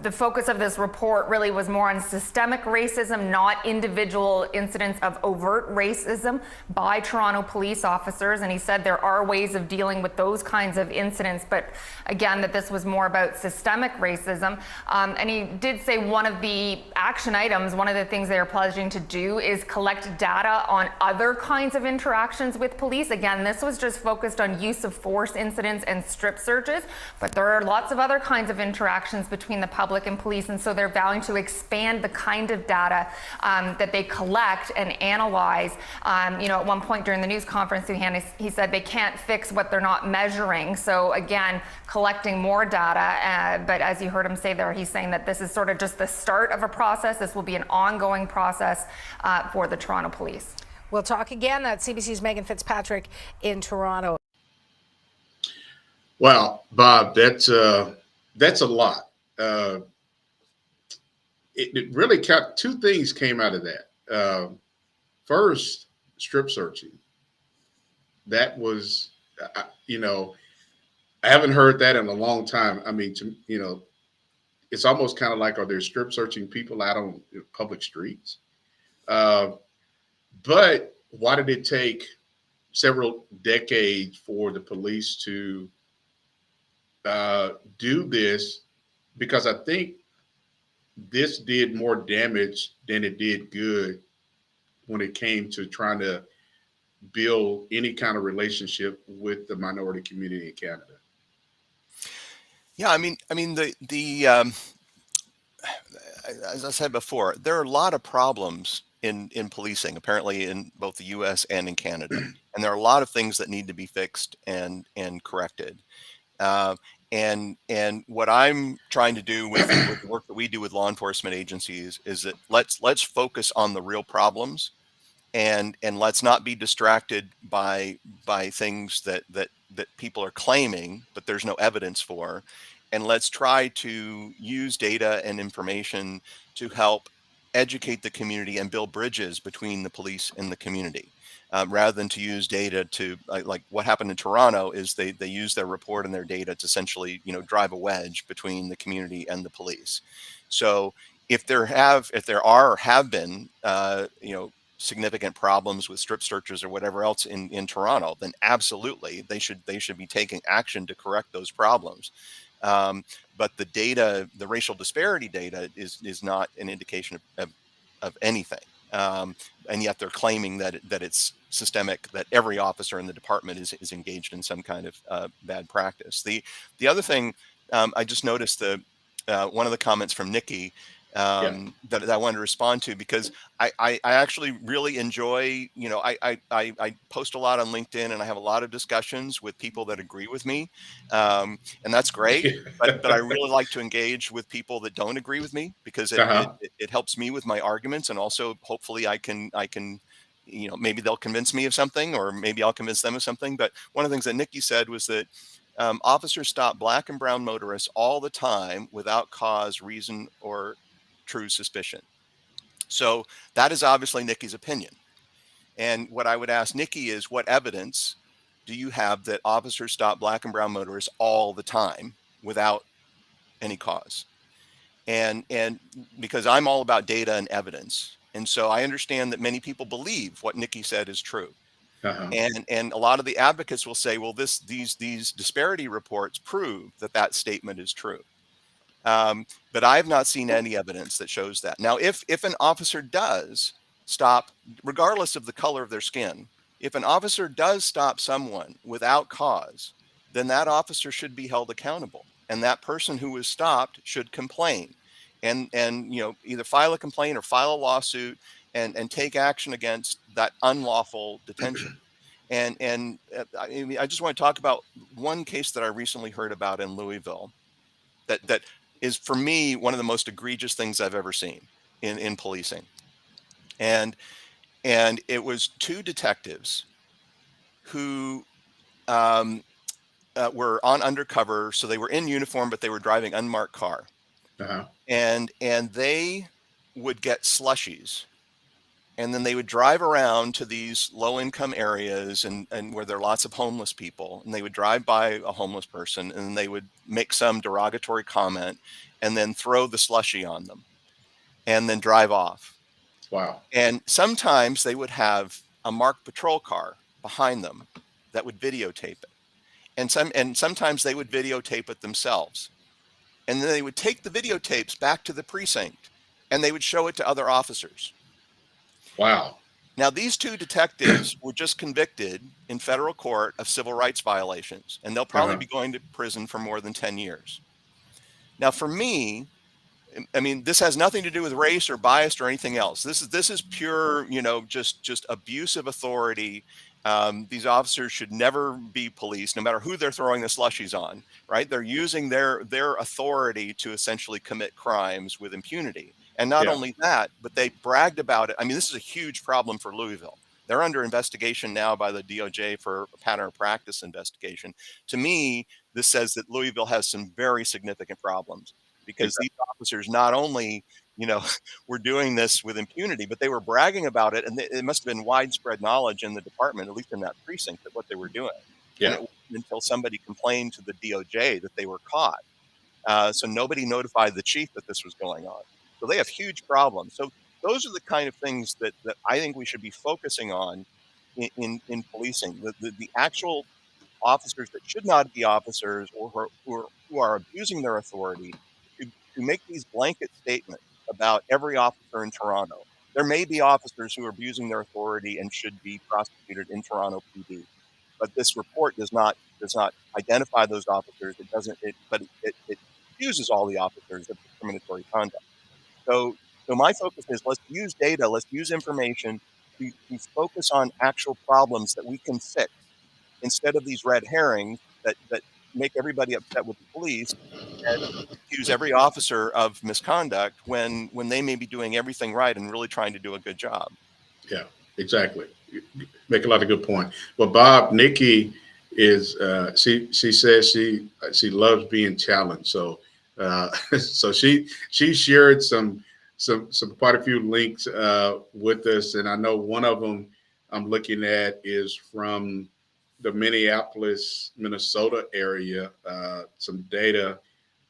the focus of this report really was more on systemic racism, not individual incidents of overt racism by Toronto police officers. And he said there are ways of dealing with those kinds of incidents, but again, that this was more about systemic racism. And he did say one of the action items, one of the things they are pledging to do is collect data on other kinds of interactions with police. Again, this was just focused on use of force incidents and strip searches. But there are lots of other kinds of interactions between the public and police, and so they're vowing to expand the kind of data that they collect and analyze. At one point during the news conference, he said they can't fix what they're not measuring. So again, collecting more data. But as you heard him say there, he's saying that this is sort of just the start of a process. This will be an ongoing process for the Toronto Police. We'll talk again. That's CBC's Megan Fitzpatrick in Toronto. Wow, Bob, that's a lot. It really kept two things came out of that. First, strip searching. That was, I haven't heard that in a long time. I mean, it's almost kind of like, are there strip searching people out on public streets? But why did it take several decades for the police to do this? Because I think this did more damage than it did good when it came to trying to build any kind of relationship with the minority community in Canada. Yeah, I mean, as I said before, there are a lot of problems in policing, apparently in both the U.S. and in Canada, and there are a lot of things that need to be fixed and corrected. And what I'm trying to do with the work that we do with law enforcement agencies is that let's focus on the real problems, and let's not be distracted by things that people are claiming but there's no evidence for, and let's try to use data and information to help educate the community and build bridges between the police and the community. Rather than to use data to, like what happened in Toronto is they use their report and their data to essentially, drive a wedge between the community and the police. So if there have been, significant problems with strip searches or whatever else in Toronto, then absolutely they should be taking action to correct those problems. But the data, the racial disparity data, is not an indication of anything. And yet they're claiming that it's systemic, that every officer in the department is engaged in some kind of bad practice. The other thing, I just noticed one of the comments from Nikki that I wanted to respond to, because I actually really enjoy, I post a lot on LinkedIn, and I have a lot of discussions with people that agree with me, and that's great. But I really like to engage with people that don't agree with me, because it helps me with my arguments, and also hopefully I can maybe they'll convince me of something, or maybe I'll convince them of something. But one of the things that Nikki said was that officers stop black and brown motorists all the time without cause, reason, or true suspicion. So that is obviously Nikki's opinion. And what I would ask Nikki is, what evidence do you have that officers stop black and brown motorists all the time without any cause? And because I'm all about data and evidence. And so I understand that many people believe what Nikki said is true. And a lot of the advocates will say, well, these disparity reports prove that statement is true. But I've not seen any evidence that shows that. Now, if an officer does stop, regardless of the color of their skin, if an officer does stop someone without cause, then that officer should be held accountable, and that person who was stopped should complain, and either file a complaint or file a lawsuit and take action against that unlawful detention. And I just want to talk about one case that I recently heard about in Louisville that is, for me, one of the most egregious things I've ever seen in policing. And it was two detectives who were on undercover, so they were in uniform, but they were driving unmarked car. And they would get slushies, and then they would drive around to these low-income areas and where there are lots of homeless people, and they would drive by a homeless person, and they would make some derogatory comment and then throw the slushie on them and then drive off. Wow. And sometimes they would have a marked patrol car behind them that would videotape it. And sometimes they would videotape it themselves. And then they would take the videotapes back to the precinct and they would show it to other officers. Wow. Now, these two detectives were just convicted in federal court of civil rights violations, and they'll probably be going to prison for more than 10 years. Now, for me, I mean, this has nothing to do with race or bias or anything else. This is pure, just abuse of authority. These officers should never be policed, no matter who they're throwing the slushies on, right? They're using their authority to essentially commit crimes with impunity. And not only that, but they bragged about it. I mean, this is a huge problem for Louisville. They're under investigation now by the DOJ for a pattern of practice investigation. To me, this says that Louisville has some very significant problems, because these officers not only, were doing this with impunity, but they were bragging about it. And it must have been widespread knowledge in the department, at least in that precinct, that what they were doing. And it wasn't until somebody complained to the DOJ that they were caught. So nobody notified the chief that this was going on. So they have huge problems. So those are the kind of things that I think we should be focusing on in policing. The actual officers that should not be officers, or who are abusing their authority, to make these blanket statements about every officer in Toronto. There may be officers who are abusing their authority and should be prosecuted in Toronto PD, but this report does not identify those officers. But it accuses all the officers of discriminatory conduct. So my focus is, let's use data, let's use information to focus on actual problems that we can fix, instead of these red herrings that make everybody upset with the police and accuse every officer of misconduct when they may be doing everything right and really trying to do a good job. Yeah, exactly. You make a lot of good points. Well, Bob, Nikki is she says she loves being challenged. So so she shared some quite a few links with us, and I know one of them I'm looking at is from the Minneapolis, Minnesota area. Some data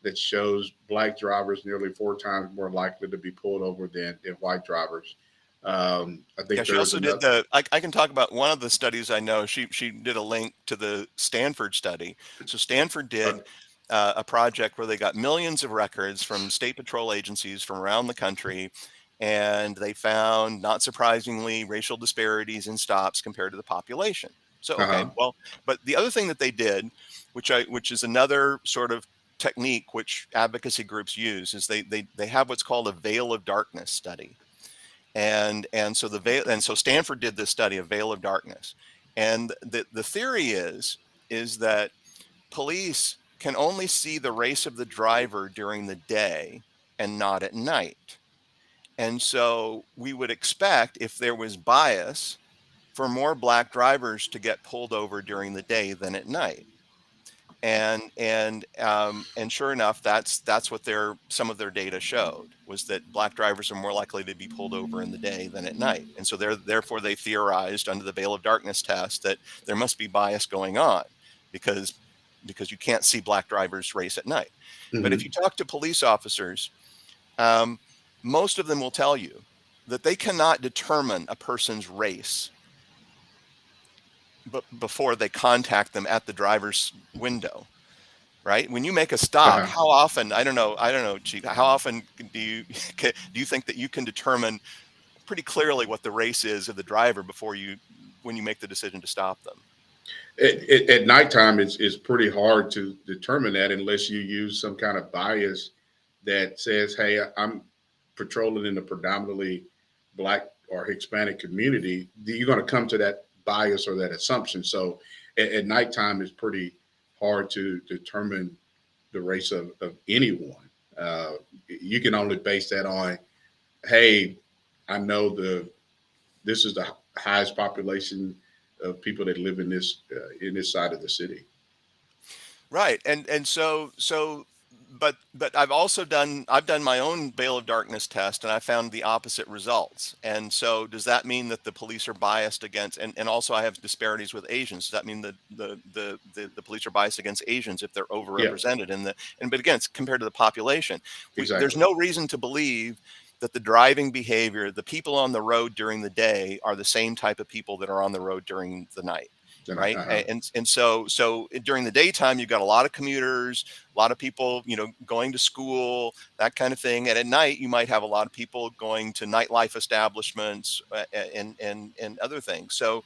that shows black drivers nearly 4 times more likely to be pulled over than white drivers. I think Yeah, she there's also did another. I can talk about one of the studies I know. She did a link to the Stanford study. So Stanford did a project where they got millions of records from state patrol agencies from around the country, and they found, not surprisingly, racial disparities in stops compared to the population. So okay, Uh-huh. well, but the other thing that they did, which is another sort of technique which advocacy groups use, is they have what's called a veil of darkness study. And so so Stanford did this study of veil of darkness, and the theory is that police can only see the race of the driver during the day and not at night. And so we would expect, if there was bias, for more black drivers to get pulled over during the day than at night. And sure enough, that's what some of their data showed, was that black drivers are more likely to be pulled over in the day than at night. And so therefore they theorized under the veil of darkness test that there must be bias going on, because you can't see black drivers race at night. But if you talk to police officers, most of them will tell you that they cannot determine a person's race before they contact them at the driver's window, right? When you make a stop, Uh-huh. how often, I don't know, Chief, how often do you think that you can determine pretty clearly what the race is of the driver when you make the decision to stop them? At nighttime, it's pretty hard to determine that unless you use some kind of bias that says, hey, I'm patrolling in a predominantly black or Hispanic community. You're going to come to that bias or that assumption. So at nighttime, it's pretty hard to determine the race of anyone. You can only base that on, hey, I know this is the highest population of people that live in this side of the city. Right. And so but I've done my own veil of darkness test, and I found the opposite results. And so does that mean that the police are biased against, and also I have disparities with Asians? Does that mean that the police are biased against Asians if they're overrepresented but again, it's compared to the population. Exactly. There's no reason to believe that the driving behavior, the people on the road during the day, are the same type of people that are on the road during the night. Right. Uh-huh. And so during the daytime, you've got a lot of commuters, a lot of people, going to school, that kind of thing. And at night, you might have a lot of people going to nightlife establishments and other things. So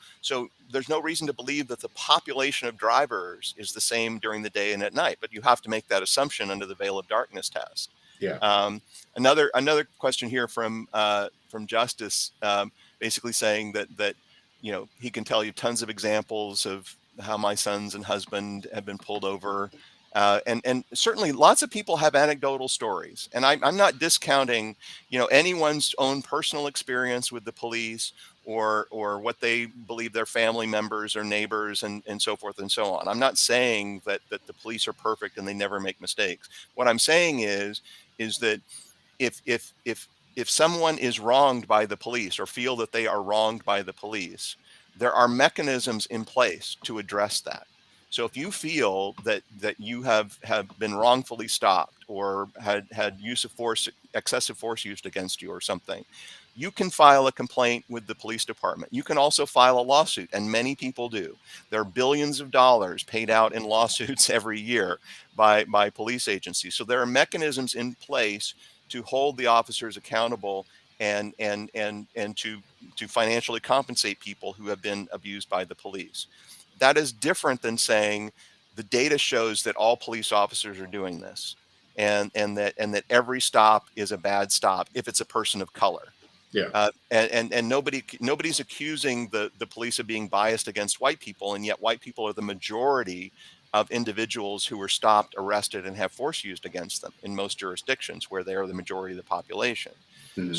there's no reason to believe that the population of drivers is the same during the day and at night. But you have to make that assumption under the veil of darkness test. Yeah. Another question here from Justice, basically saying that he can tell you tons of examples of how my sons and husband have been pulled over. And certainly lots of people have anecdotal stories. And I'm not discounting, anyone's own personal experience with the police or what they believe their family members or neighbors and so forth and so on. I'm not saying that the police are perfect and they never make mistakes. What I'm saying is that if someone is wronged by the police or feel that they are wronged by the police, there are mechanisms in place to address that. So if you feel that you have been wrongfully stopped or had use of force, excessive force used against you or something, you can file a complaint with the police department. You can also file a lawsuit, and many people do. There are billions of dollars paid out in lawsuits every year by police agencies. So there are mechanisms in place to hold the officers accountable and to financially compensate people who have been abused by the police. That is different than saying the data shows that all police officers are doing this, and that every stop is a bad stop if it's a person of color. Yeah. And nobody's accusing the police of being biased against white people, and yet white people are the majority of individuals who were stopped, arrested, and have force used against them in most jurisdictions where they are the majority of the population. Mm-hmm.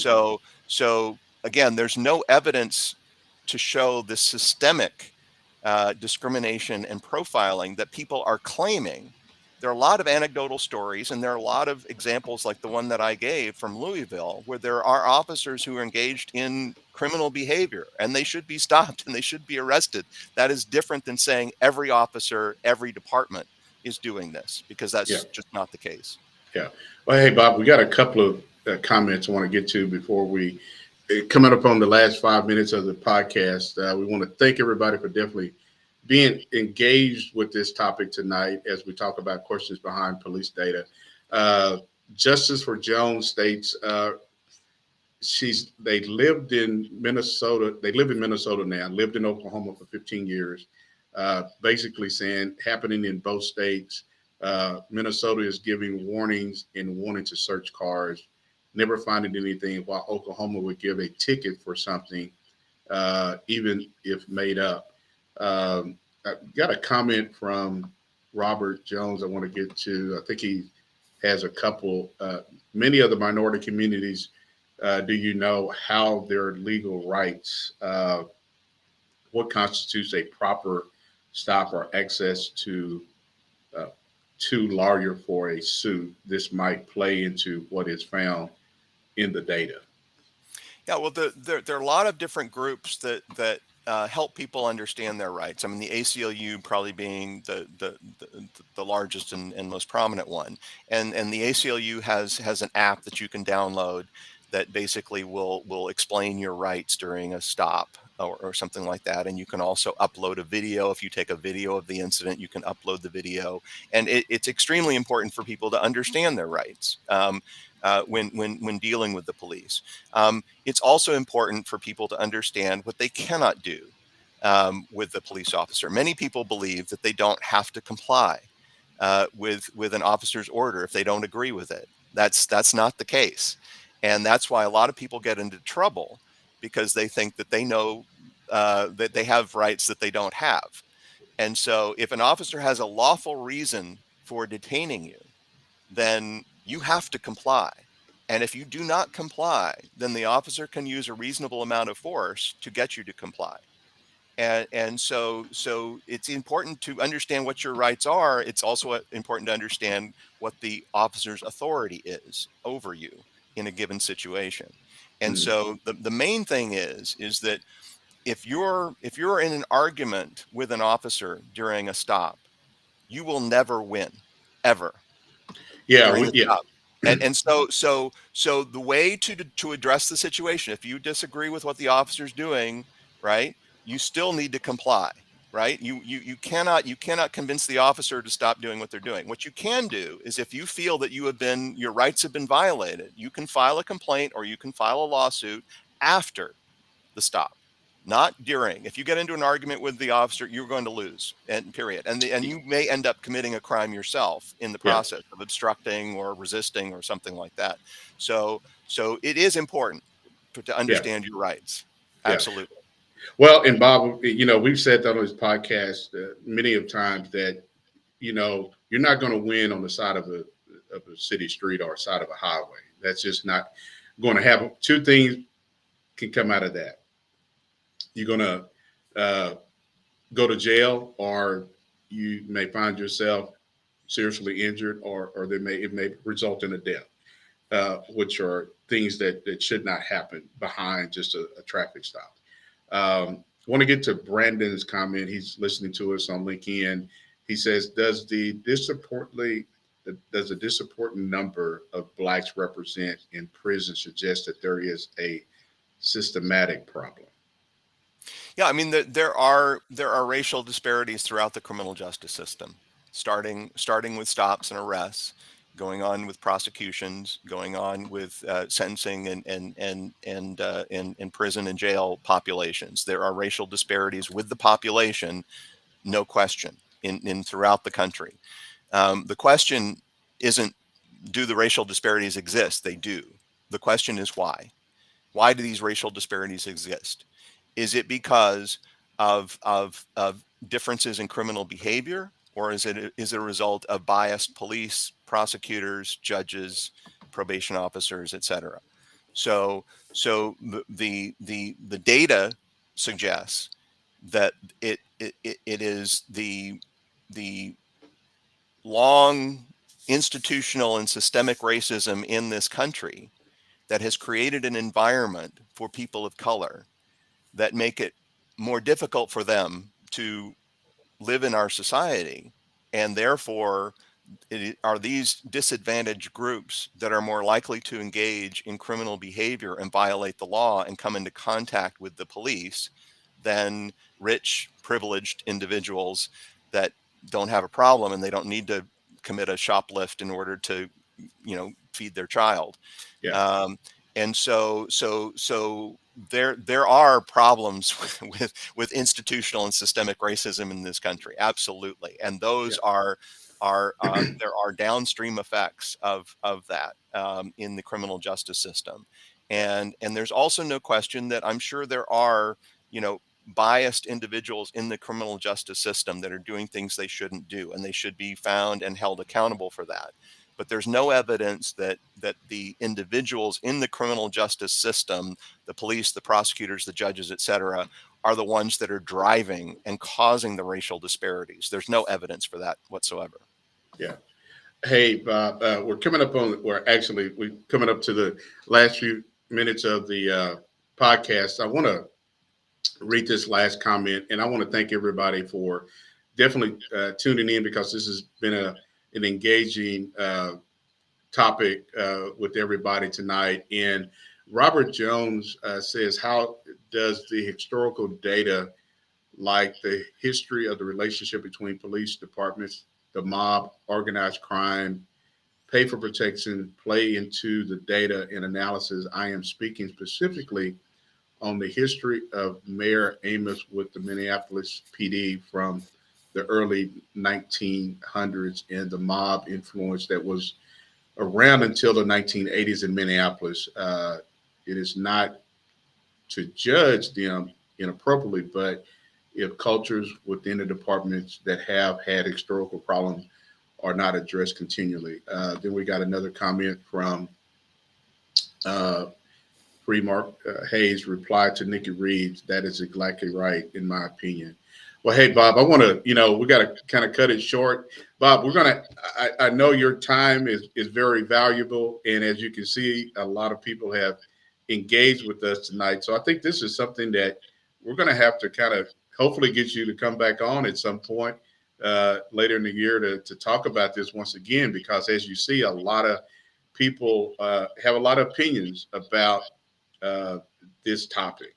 So again, there's no evidence to show the systemic discrimination and profiling that people are claiming. There are a lot of anecdotal stories, and there are a lot of examples like the one that I gave from Louisville, where there are officers who are engaged in criminal behavior, and they should be stopped and they should be arrested. That is different than saying every officer, every department is doing this, because that's just not the case. Yeah. Well, hey, Bob, we got a couple of comments I want to get to before we coming up on the last 5 minutes of the podcast, we want to thank everybody for definitely being engaged with this topic tonight as we talk about questions behind police data. Justice for Jones states they lived in Minnesota. They live in Minnesota now. Lived in Oklahoma for 15 years. Basically saying happening in both states. Minnesota is giving warnings and wanting to search cars, never finding anything, while Oklahoma would give a ticket for something, even if made up. I got a comment from Robert Jones I want to get to. I think he has a couple. Many of the minority communities, do you know how their legal rights, what constitutes a proper stop or access to lawyer for a suit? This might play into what is found in the data. Yeah, well, there are a lot of different groups that help people understand their rights. I mean, the ACLU probably being the largest and most prominent one, and the ACLU has an app that you can download that basically will explain your rights during a stop or something like that. And you can also upload a video. If you take a video of the incident, you can upload the video. And it's extremely important for people to understand their rights when dealing with the police. It's also important for people to understand what they cannot do with the police officer. Many people believe that they don't have to comply with an officer's order if they don't agree with it. That's not the case. And that's why a lot of people get into trouble, because they think that they know that they have rights that they don't have. And so if an officer has a lawful reason for detaining you, then you have to comply. And if you do not comply, then the officer can use a reasonable amount of force to get you to comply. And so it's important to understand what your rights are. It's also important to understand what the officer's authority is over you in a given situation. And so the main thing is that if you're in an argument with an officer during a stop, you will never win, ever. Yeah, And so the way to address the situation, if you disagree with what the officer's doing, right, you still need to comply, right? You cannot convince the officer to stop doing what they're doing. What you can do is, if you feel that your rights have been violated, you can file a complaint or you can file a lawsuit after the stop, not during. If you get into an argument with the officer, you're going to lose, and period. And you may end up committing a crime yourself in the process of obstructing or resisting or something like that. So it is important to understand your rights. Absolutely. Well, and Bob, we've said that on this podcast many of times that, you're not going to win on the side of a city street or side of a highway. That's just not going to happen. Two things can come out of that. You're going to go to jail, or you may find yourself seriously injured, or it may result in a death, which are things that should not happen behind just a traffic stop. I want to get to Brandon's comment. He's listening to us on LinkedIn. He says, does a disproportionate number of Blacks represent in prison suggest that there is a systematic problem? Yeah, I mean, there are racial disparities throughout the criminal justice system, starting with stops and arrests, going on with prosecutions, going on with sentencing and prison and jail populations. There are racial disparities with the population, no question, in throughout the country. The question isn't, do the racial disparities exist? They do. The question is why. Why do these racial disparities exist? Is it because of differences in criminal behavior, or is it a result of biased police, prosecutors, judges, probation officers, et cetera? So the data suggests that it is the long institutional and systemic racism in this country that has created an environment for people of color that make it more difficult for them to live in our society, and therefore are these disadvantaged groups that are more likely to engage in criminal behavior and violate the law and come into contact with the police than rich, privileged individuals that don't have a problem and they don't need to commit a shoplift in order to, feed their child. Yeah. And so there are problems with institutional and systemic racism in this country, absolutely, and those are there are downstream effects of that in the criminal justice system, and there's also no question that I'm sure there are biased individuals in the criminal justice system that are doing things they shouldn't do, and they should be found and held accountable for that. But there's no evidence that the individuals in the criminal justice system, the police, the prosecutors, the judges, et cetera, are the ones that are driving and causing the racial disparities. There's no evidence for that whatsoever. Yeah. Hey, Bob, we're coming up to the last few minutes of the podcast. I want to read this last comment, and I want to thank everybody for definitely tuning in, because this has been an engaging topic with everybody tonight. And Robert Jones says, how does the historical data, like the history of the relationship between police departments, the mob, organized crime, pay for protection, play into the data and analysis? I am speaking specifically on the history of Mayor Amos with the Minneapolis PD from the early 1900s and the mob influence that was around until the 1980s in Minneapolis. It is not to judge them inappropriately, but if cultures within the departments that have had historical problems are not addressed continually. Then we got another comment from Mark Hayes, reply to Nikki Reeves. That is exactly right, in my opinion. Well, hey, Bob, I want to, we got to kind of cut it short. Bob, I know your time is very valuable. And as you can see, a lot of people have engaged with us tonight. So I think this is something that we're going to have to kind of hopefully get you to come back on at some point later in the year to talk about this once again, because as you see, a lot of people have a lot of opinions about this topic.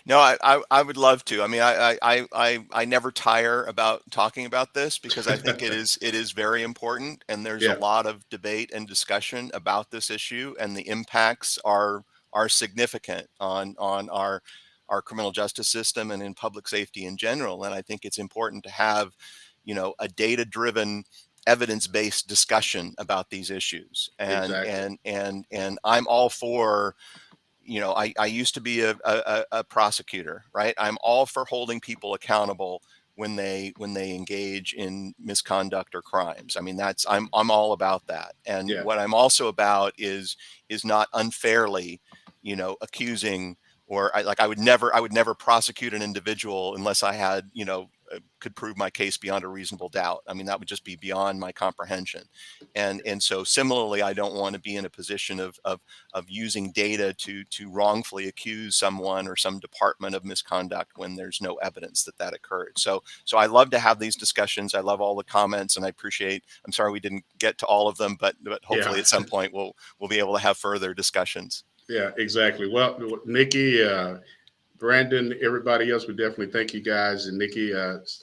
No, I would love to. I mean, I never tire about talking about this, because I think it is very important, and there's a lot of debate and discussion about this issue, and the impacts are significant on our criminal justice system and in public safety in general. And I think it's important to have, a data-driven, evidence-based discussion about these issues. And exactly. and I'm all for. I used to be a prosecutor, right? I'm all for holding people accountable when they engage in misconduct or crimes. I mean, I'm all about that. And what I'm also about is not unfairly, accusing, or I would never prosecute an individual unless I had, could prove my case beyond a reasonable doubt. I mean, that would just be beyond my comprehension. And so similarly, I don't want to be in a position of using data to wrongfully accuse someone or some department of misconduct when there's no evidence that occurred. So I love to have these discussions. I love all the comments, and I appreciate, I'm sorry we didn't get to all of them, but hopefully at some point we'll be able to have further discussions. Yeah, exactly. Well, Nikki, Brandon, everybody else, we definitely thank you guys. And Nikki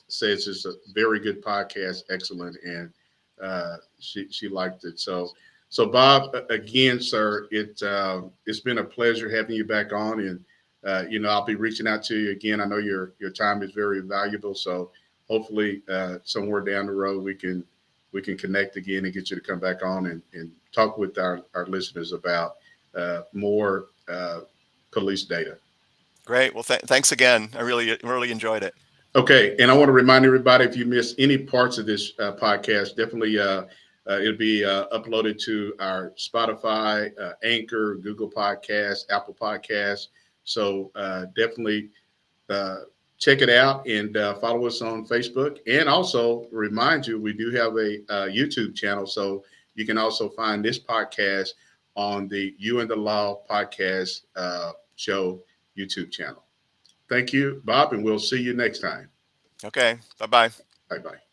says it's a very good podcast, excellent, and she liked it. So Bob, again, sir, it's been a pleasure having you back on, and I'll be reaching out to you again. I know your time is very valuable, so hopefully somewhere down the road we can connect again and get you to come back on and talk with our listeners about more police data. Great. Well, thanks again. I really enjoyed it. Okay. And I want to remind everybody, if you missed any parts of this podcast, definitely it'll be uploaded to our Spotify, Anchor, Google Podcasts, Apple Podcasts. So definitely check it out and follow us on Facebook. And also remind you, we do have a YouTube channel. So you can also find this podcast on the You and the Law podcast show YouTube channel. Thank you, Bob, and we'll see you next time. Okay. Bye-bye. Bye-bye.